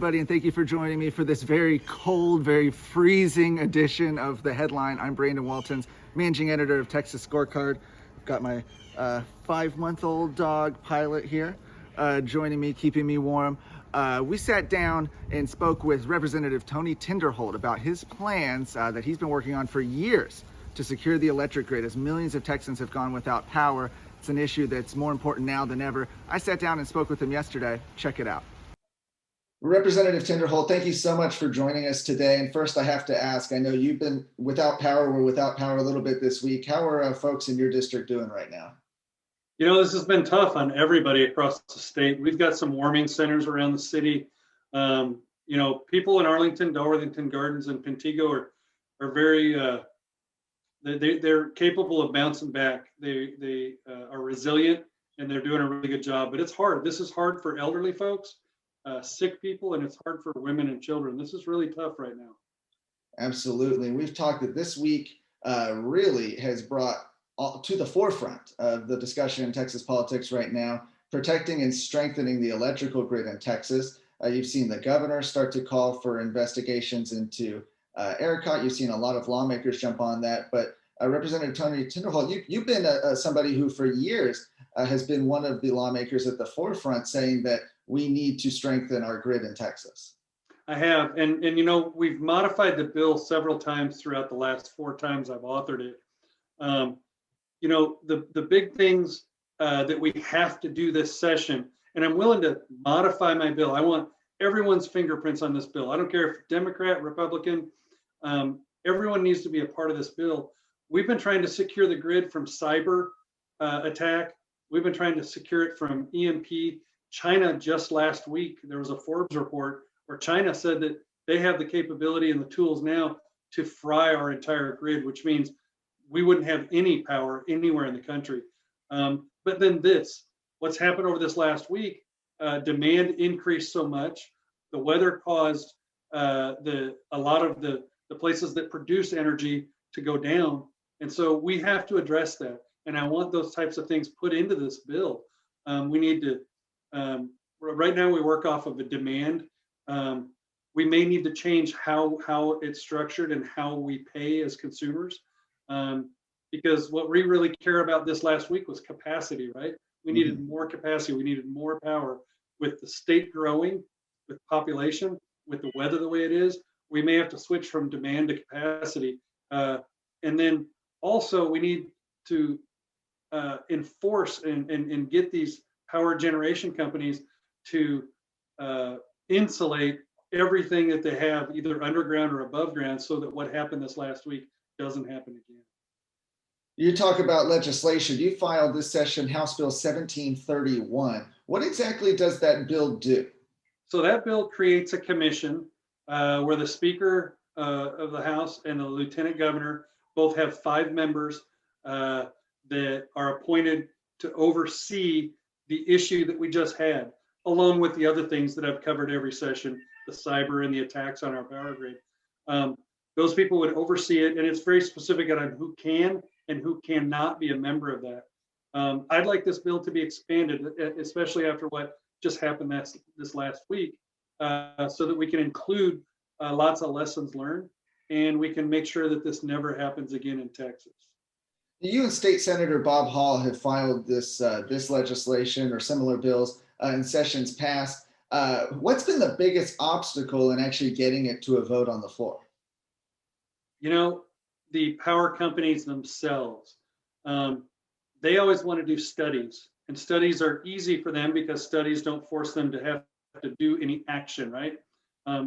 everybody, and thank you for joining me for this very cold, very freezing edition of The Headline. I'm Brandon Waltons, managing editor of Texas Scorecard. I've got my 5-month-old dog, Pilot, here, joining me, keeping me warm. We sat down and spoke with Representative Tony Tinderholt about his plans that he's been working on for years to secure the electric grid as millions of Texans have gone without power. It's an issue that's more important now than ever. I sat down and spoke with him yesterday. Check it out. Representative Tinderholt, thank you so much for joining us today. And first, I have to ask, I know you've been without power. We're without power a little bit this week. How are folks in your district doing right now? You know, this has been tough on everybody across the state. We've got some warming centers around the city. You know, people in Arlington, Darlington Gardens, and Pantego are very, they're capable of bouncing back. They are resilient, and they're doing a really good job. But it's hard. This is hard for elderly folks, sick people, and it's hard for women and children. This is really tough right now. Absolutely. We've talked that this week really has brought to the forefront of the discussion in Texas politics right now, protecting and strengthening the electrical grid in Texas. You've seen the governor start to call for investigations into ERCOT. You've seen a lot of lawmakers jump on that. But Representative Tony Tinderholt, you've been somebody who for years has been one of the lawmakers at the forefront saying that we need to strengthen our grid in Texas. I have, and you know, we've modified the bill several times throughout the last 4 times I've authored it. You know, the big things that we have to do this session, and I'm willing to modify my bill. I want everyone's fingerprints on this bill. I don't care if Democrat, Republican, everyone needs to be a part of this bill. We've been trying to secure the grid from cyber attack. We've been trying to secure it from EMP. China just last week, there was a Forbes report where China said that they have the capability and the tools now to fry our entire grid, which means we wouldn't have any power anywhere in the country. But then what's happened over this last week, demand increased so much. The weather caused a lot of the places that produce energy to go down. And so we have to address that. And I want those types of things put into this bill. We need to, right now we work off of a demand. We may need to change how it's structured and how we pay as consumers. Because what we really care about this last week was capacity, right? We needed more capacity. We needed more power. With the state growing, with population, with the weather the way it is, we may have to switch from demand to capacity. And then also we need to enforce and get these power generation companies to insulate everything that they have either underground or above ground so that what happened this last week doesn't happen again. You talk about legislation. You filed this session House Bill 1731. What exactly does that bill do? So that bill creates a commission where the Speaker of the House and the Lieutenant Governor both have 5 members that are appointed to oversee the issue that we just had, along with the other things that I've covered every session, the cyber and the attacks on our power grid. Those people would oversee it, and it's very specific on who can and who cannot be a member of that. I'd like this bill to be expanded, especially after what just happened this last week, so that we can include lots of lessons learned, and we can make sure that this never happens again in Texas. You and State Senator Bob Hall have filed this legislation or similar bills in sessions past. What's been the biggest obstacle in actually getting it to a vote on the floor? You know, the power companies themselves, they always want to do studies, and studies are easy for them because studies don't force them to have to do any action, right?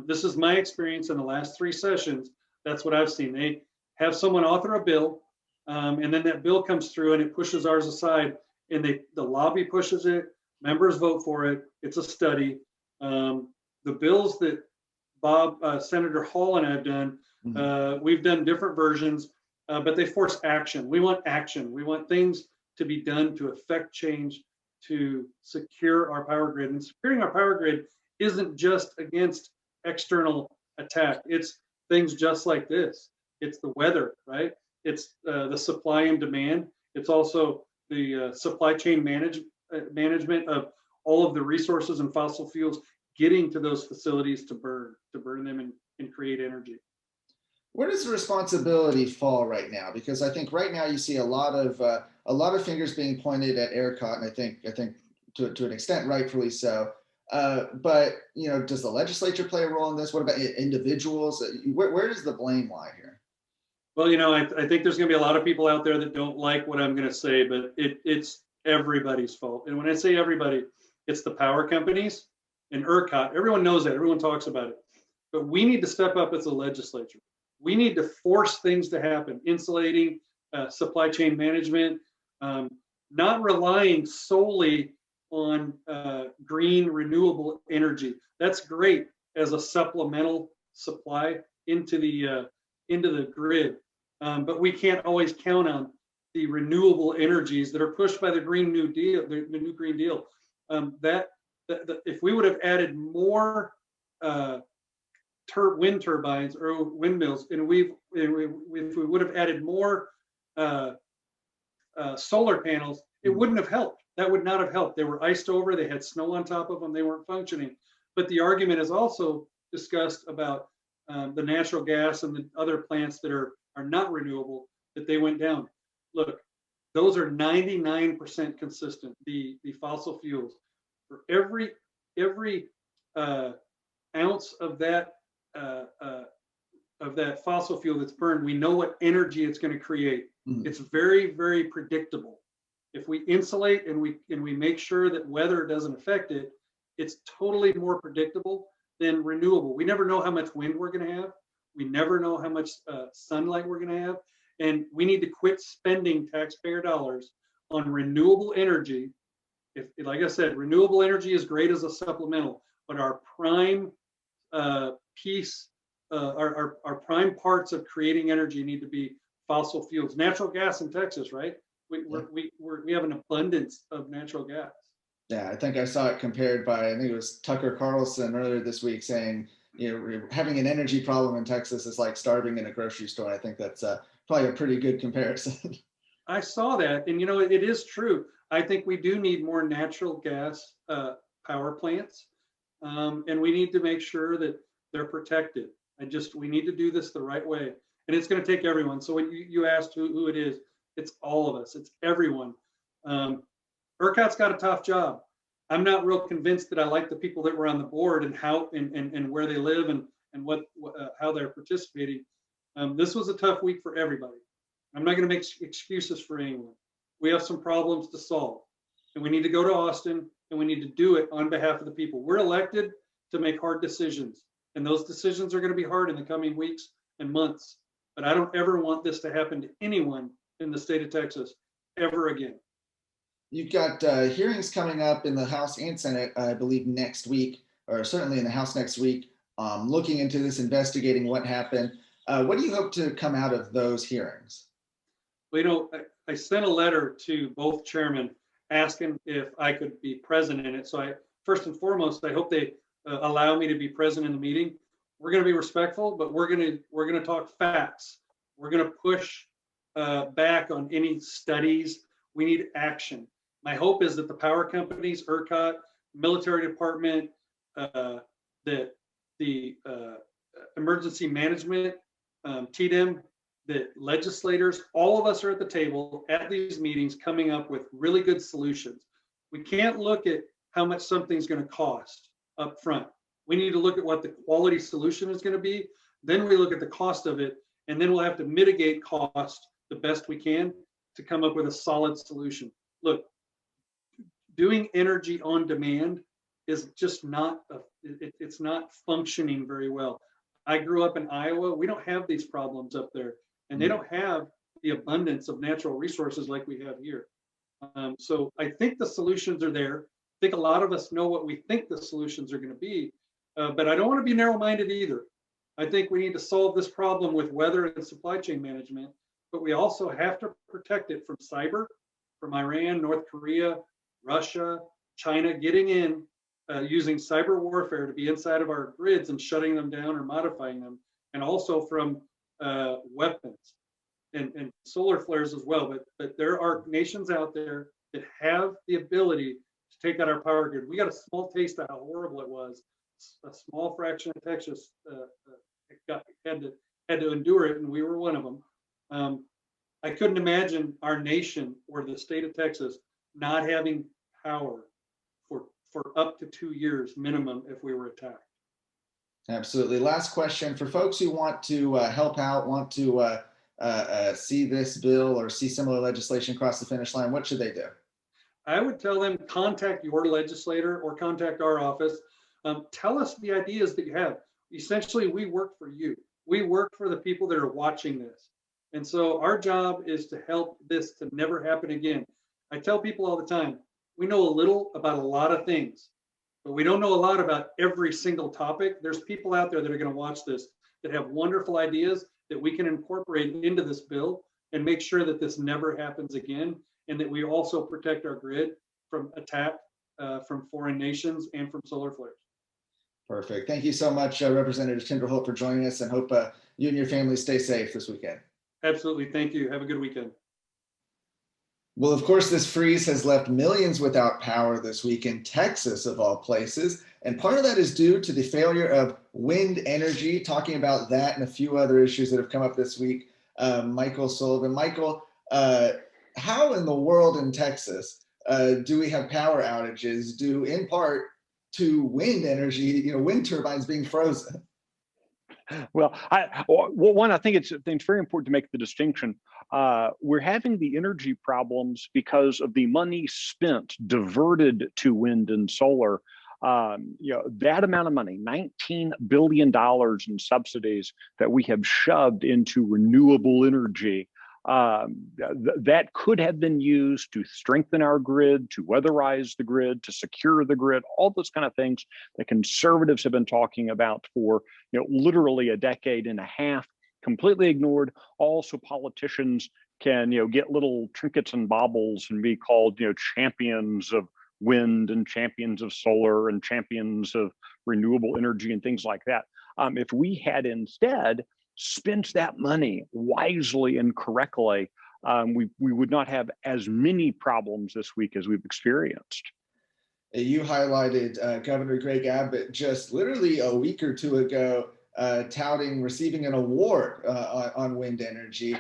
This is my experience in the last 3 sessions. That's what I've seen. They have someone author a bill, and then that bill comes through and it pushes ours aside, and the lobby pushes it, members vote for it, it's a study. The bills that Senator Hall and I have done, we've done different versions, but they force action. We want action. We want things to be done to affect change, to secure our power grid. And securing our power grid isn't just against external attack. It's things just like this. It's the weather, right? It's the supply and demand. It's also the supply chain management of all of the resources and fossil fuels getting to those facilities to burn them and create energy. Where does the responsibility fall right now? Because I think right now you see a lot of fingers being pointed at ERCOT, and I think to an extent rightfully so. But does the legislature play a role in this? What about individuals? Where does the blame lie here? Well, I think there's going to be a lot of people out there that don't like what I'm going to say, but it's everybody's fault. And when I say everybody, it's the power companies and ERCOT. Everyone knows that. Everyone talks about it. But we need to step up as a legislature. We need to force things to happen, insulating, supply chain management, not relying solely on green renewable energy. That's great as a supplemental supply into the grid, but we can't always count on the renewable energies that are pushed by the Green New Deal, the new Green Deal. If we would have added more wind turbines or windmills, and if we would have added more solar panels, it wouldn't have helped. That would not have helped. They were iced over. They had snow on top of them. They weren't functioning. But the argument is also discussed about the natural gas and the other plants that are not renewable, that they went down. Look, those are 99% consistent. The fossil fuels, for every ounce of that fossil fuel that's burned, we know what energy it's going to create. It's very, very predictable. If we insulate and we make sure that weather doesn't affect it, it's totally more predictable than renewable. We never know how much wind we're going to have. We never know how much sunlight we're going to have. And we need to quit spending taxpayer dollars on renewable energy. Like I said, renewable energy is great as a supplemental, but our prime piece, our prime parts of creating energy need to be fossil fuels. Natural gas in Texas, right? We have an abundance of natural gas. Yeah, I think I saw it compared by, I think it was Tucker Carlson earlier this week saying, having an energy problem in Texas is like starving in a grocery store. I think that's probably a pretty good comparison. I saw that, and it is true. I think we do need more natural gas power plants, and we need to make sure that they're protected. We need to do this the right way, and it's going to take everyone. So when you asked who it is, it's all of us. It's everyone. ERCOT's got a tough job. I'm not real convinced that I like the people that were on the board and how and where they live and how they're participating. This was a tough week for everybody. I'm not going to make excuses for anyone. We have some problems to solve, and we need to go to Austin, and we need to do it on behalf of the people. We're elected to make hard decisions, and those decisions are going to be hard in the coming weeks and months. But I don't ever want this to happen to anyone in the state of Texas ever again. You've got hearings coming up in the House and Senate, I believe, next week, or certainly in the House next week, looking into this, investigating what happened. What do you hope to come out of those hearings? Well, I sent a letter to both chairmen asking if I could be present in it. So first and foremost, I hope they allow me to be present in the meeting. We're going to be respectful, but we're going to talk facts. We're going to push back on any studies. We need action. My hope is that the power companies, ERCOT, military department, that the emergency management, TDM, that legislators, all of us are at the table at these meetings coming up with really good solutions. We can't look at how much something's going to cost up front. We need to look at what the quality solution is going to be. Then we look at the cost of it, and then we'll have to mitigate cost the best we can to come up with a solid solution. Look, doing energy on demand is just not, it's not functioning very well. I grew up in Iowa. We don't have these problems up there, and they don't have the abundance of natural resources like we have here. So I think the solutions are there. I think a lot of us know what we think the solutions are going to be, but I don't want to be narrow-minded either. I think we need to solve this problem with weather and supply chain management, but we also have to protect it from cyber, from Iran, North Korea, Russia, China getting in, using cyber warfare to be inside of our grids and shutting them down or modifying them, and also from weapons and solar flares as well. But there are nations out there that have the ability to take out our power grid. We got a small taste of how horrible it was a small fraction of Texas had to endure it, and we were one of them. I couldn't imagine our nation or the state of Texas not having power for up to 2 years minimum if we were attacked. Absolutely. Last question for folks who want to help out, want to see this bill or see similar legislation cross the finish line. What should they do? I would tell them contact your legislator or contact our office. Tell us the ideas that you have. Essentially, we work for you. We work for the people that are watching this. And so our job is to help this to never happen again. I tell people all the time, we know a little about a lot of things, but we don't know a lot about every single topic. There's people out there that are going to watch this that have wonderful ideas that we can incorporate into this bill and make sure that this never happens again, and that we also protect our grid from attack from foreign nations and from solar flares. Perfect. Thank you so much, Representative Tinderholt, for joining us, and hope you and your family stay safe this weekend. Absolutely. Thank you. Have a good weekend. Well, of course, this freeze has left millions without power this week in Texas, of all places. And part of that is due to the failure of wind energy. Talking about that and a few other issues that have come up this week, Michael Sullivan. Michael, how in the world in Texas do we have power outages due in part to wind energy, wind turbines being frozen? Well, I think it's very important to make the distinction. We're having the energy problems because of the money spent, diverted to wind and solar. That amount of money, $19 billion in subsidies that we have shoved into renewable energy, that could have been used to strengthen our grid, to weatherize the grid, to secure the grid, all those kind of things that conservatives have been talking about for literally a decade and a half, completely ignored. Also, politicians can get little trinkets and baubles and be called champions of wind and champions of solar and champions of renewable energy and things like that. If we had instead spent that money wisely and correctly, we would not have as many problems this week as we've experienced. You highlighted Governor Greg Abbott just literally a week or two ago, receiving an award on wind energy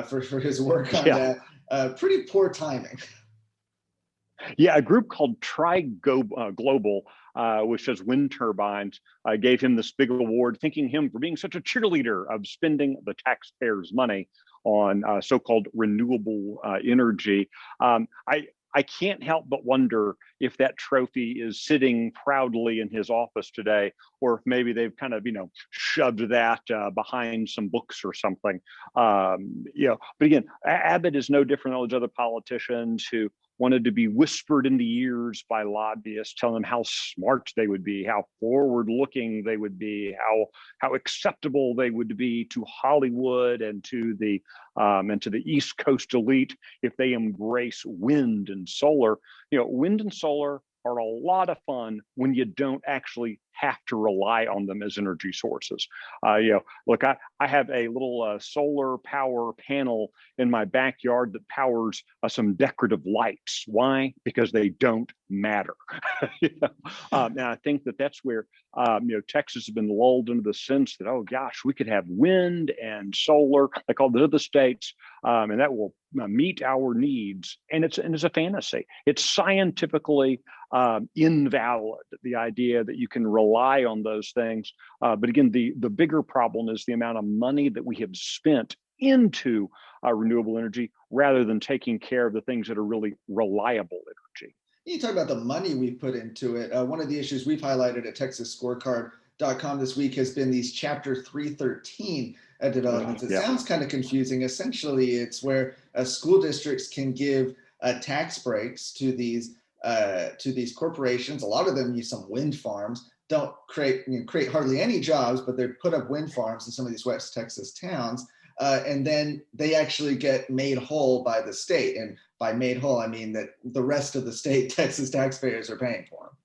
for his work on that. Pretty poor timing. Yeah, a group called Global, which does wind turbines, gave him this big award, thanking him for being such a cheerleader of spending the taxpayers' money on so-called renewable energy. I can't help but wonder if that trophy is sitting proudly in his office today, or if maybe they've kind of, shoved that behind some books or something. But again, Abbott is no different than all those other politicians who wanted to be whispered in the ears by lobbyists, telling them how smart they would be, how forward-looking they would be, how acceptable they would be to Hollywood and to the East Coast elite if they embrace wind and solar. Wind and solar are a lot of fun when you don't actually have to rely on them as energy sources. Look, I have a little solar power panel in my backyard that powers some decorative lights. Why? Because they don't matter. And I think that's where Texas has been lulled into the sense that, oh gosh, we could have wind and solar like all the other states, and that will meet our needs. And it's a fantasy. It's scientifically invalid, the idea that you can rely on those things. But again, the bigger problem is the amount of money that we have spent into renewable energy rather than taking care of the things that are really reliable energy. You talk about the money we put into it. One of the issues we've highlighted at TexasScorecard.com this week has been these Chapter 313 developments. It sounds kind of confusing. Essentially, it's where school districts can give tax breaks to these corporations. A lot of them use some wind farms, don't create hardly any jobs, but they put up wind farms in some of these West Texas towns. And then they actually get made whole by the state. And by made whole, I mean that the rest of the state, Texas taxpayers, are paying for them.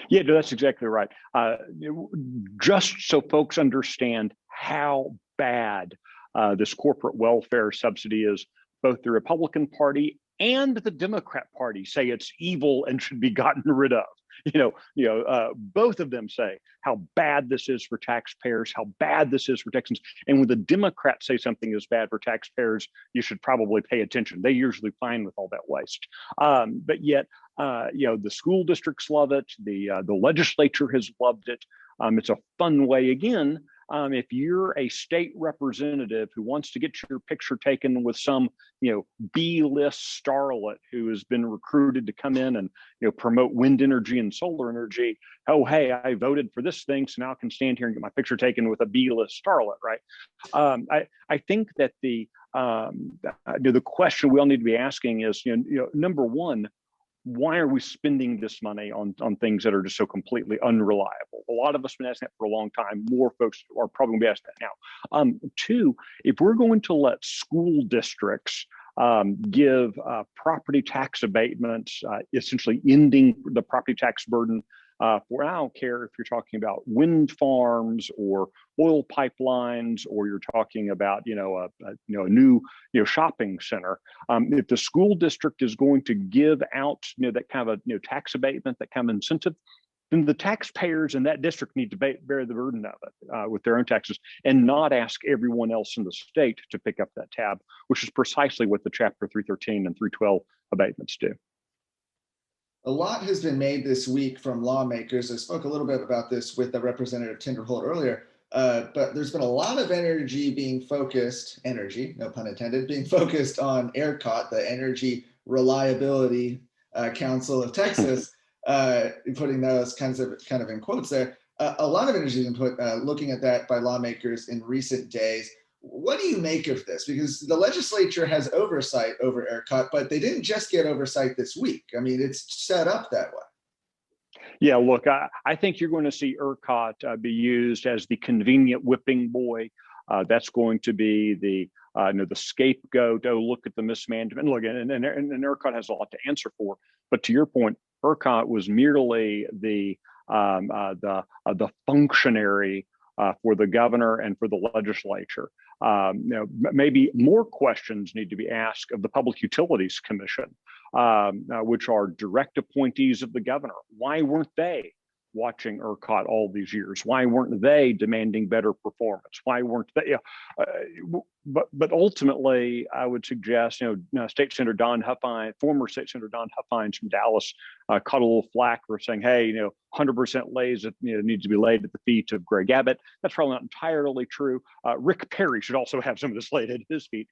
Yeah, no, that's exactly right. Just so folks understand how bad this corporate welfare subsidy is, both the Republican Party and the Democrat Party say it's evil and should be gotten rid of. Both of them say how bad this is for taxpayers, how bad this is for Texans. And when the Democrats say something is bad for taxpayers, you should probably pay attention. They usually fine with all that waste. But yet, the school districts love it. The legislature has loved it. It's a fun way, again, if you're a state representative who wants to get your picture taken with some, B-list starlet who has been recruited to come in and, promote wind energy and solar energy. Oh, hey, I voted for this thing, so now I can stand here and get my picture taken with a B-list starlet, right? I think that the question we all need to be asking is, number one, why are we spending this money on things that are just so completely unreliable? A lot of us have been asking that for a long time. More folks are probably going to be asking that now. Two, if we're going to let school districts give property tax abatements, essentially ending the property tax burden for, I don't care if you're talking about wind farms or oil pipelines, or you're talking about, a new, shopping center. If the school district is going to give out, that kind of a, tax abatement, that kind of incentive, then the taxpayers in that district need to bear the burden of it with their own taxes, and not ask everyone else in the state to pick up that tab, which is precisely what the Chapter 313 and 312 abatements do. A lot has been made this week from lawmakers. I spoke a little bit about this with the Representative Tinderholt earlier, but there's been a lot of energy being focused, no pun intended, being focused on ERCOT, the Energy Reliability Council of Texas, putting those kind of in quotes there. A lot of energy has been put looking at that by lawmakers in recent days. What do you make of this? Because the legislature has oversight over ERCOT, but they didn't just get oversight this week. I mean, it's set up that way. Yeah, look, I think you're going to see ERCOT be used as the convenient whipping boy. That's going to be the scapegoat. Oh, look at the mismanagement. Look, and ERCOT has a lot to answer for. But to your point, ERCOT was merely the functionary for the governor and for the legislature. Maybe more questions need to be asked of the Public Utilities Commission, which are direct appointees of the governor. Why weren't they watching ERCOT all these years? Why weren't they demanding better performance? Why weren't they? But ultimately, I would suggest, State Senator Don Huffines, former State Senator Don Huffines from Dallas, caught a little flack for saying, hey, 100% lays that needs to be laid at the feet of Greg Abbott. That's probably not entirely true. Rick Perry should also have some of this laid at his feet,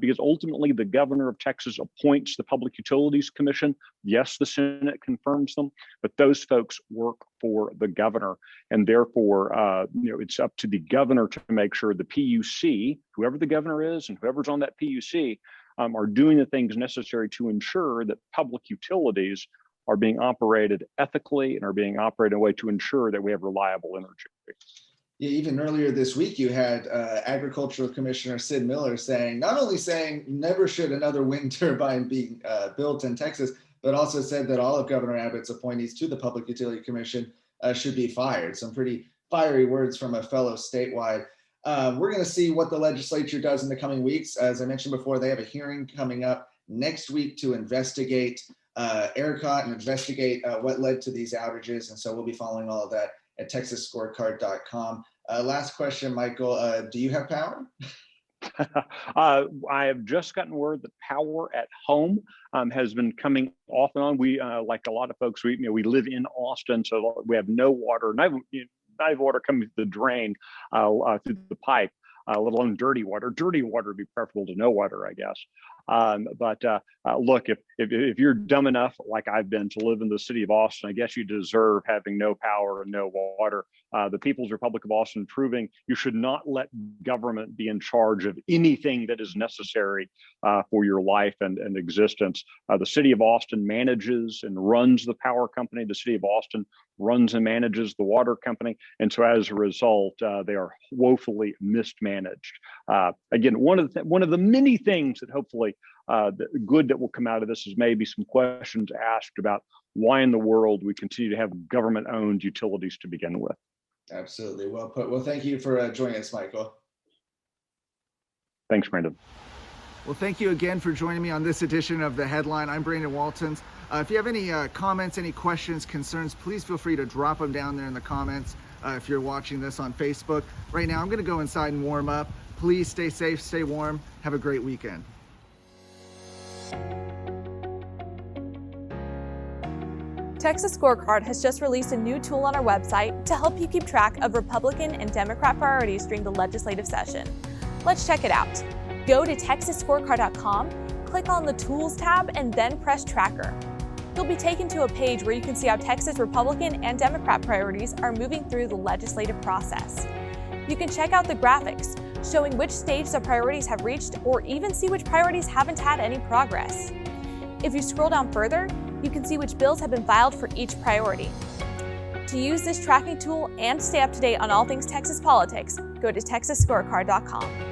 because ultimately the governor of Texas appoints the Public Utilities Commission. Yes, the Senate confirms them, but those folks work for the governor, and therefore, it's up to the governor to make sure the PUC, whoever the governor is and whoever's on that PUC, are doing the things necessary to ensure that public utilities are being operated ethically and are being operated in a way to ensure that we have reliable energy. Yeah, even earlier this week, you had Agricultural Commissioner Sid Miller not only saying never should another wind turbine be built in Texas, but also said that all of Governor Abbott's appointees to the Public Utility Commission should be fired. Some pretty fiery words from a fellow statewide. We're going to see what the legislature does in the coming weeks. As I mentioned before, they have a hearing coming up next week to investigate ERCOT and investigate what led to these outages. And so we'll be following all of that at texasscorecard.com. Last question, Michael, do you have power? I have just gotten word that power at home has been coming off and on. We, like a lot of folks, we live in Austin, so we have no water, not even water coming through the drain through the pipe, let alone dirty water. Dirty water would be preferable to no water, I guess. But look, if you're dumb enough, like I've been, to live in the city of Austin, I guess you deserve having no power and no water. The People's Republic of Austin proving you should not let government be in charge of anything that is necessary for your life and existence. The city of Austin manages and runs the power company. The city of Austin runs and manages the water company. And so as a result, they are woefully mismanaged. Again, one of the many things that hopefully the good that will come out of this is maybe some questions asked about why in the world we continue to have government-owned utilities to begin with. Absolutely. Well put. Well, thank you for joining us, Michael. Thanks, Brandon. Well, thank you again for joining me on this edition of The Headline. I'm Brandon Waltons. If you have any comments, any questions, concerns, please feel free to drop them down there in the comments if you're watching this on Facebook. Right now, I'm going to go inside and warm up. Please stay safe, stay warm. Have a great weekend. Texas Scorecard has just released a new tool on our website to help you keep track of Republican and Democrat priorities during the legislative session. Let's check it out. Go to texasscorecard.com, click on the Tools tab, and then press Tracker. You'll be taken to a page where you can see how Texas Republican and Democrat priorities are moving through the legislative process. You can check out the graphics showing which stage the priorities have reached, or even see which priorities haven't had any progress. If you scroll down further, you can see which bills have been filed for each priority. To use this tracking tool and stay up to date on all things Texas politics, go to texasscorecard.com.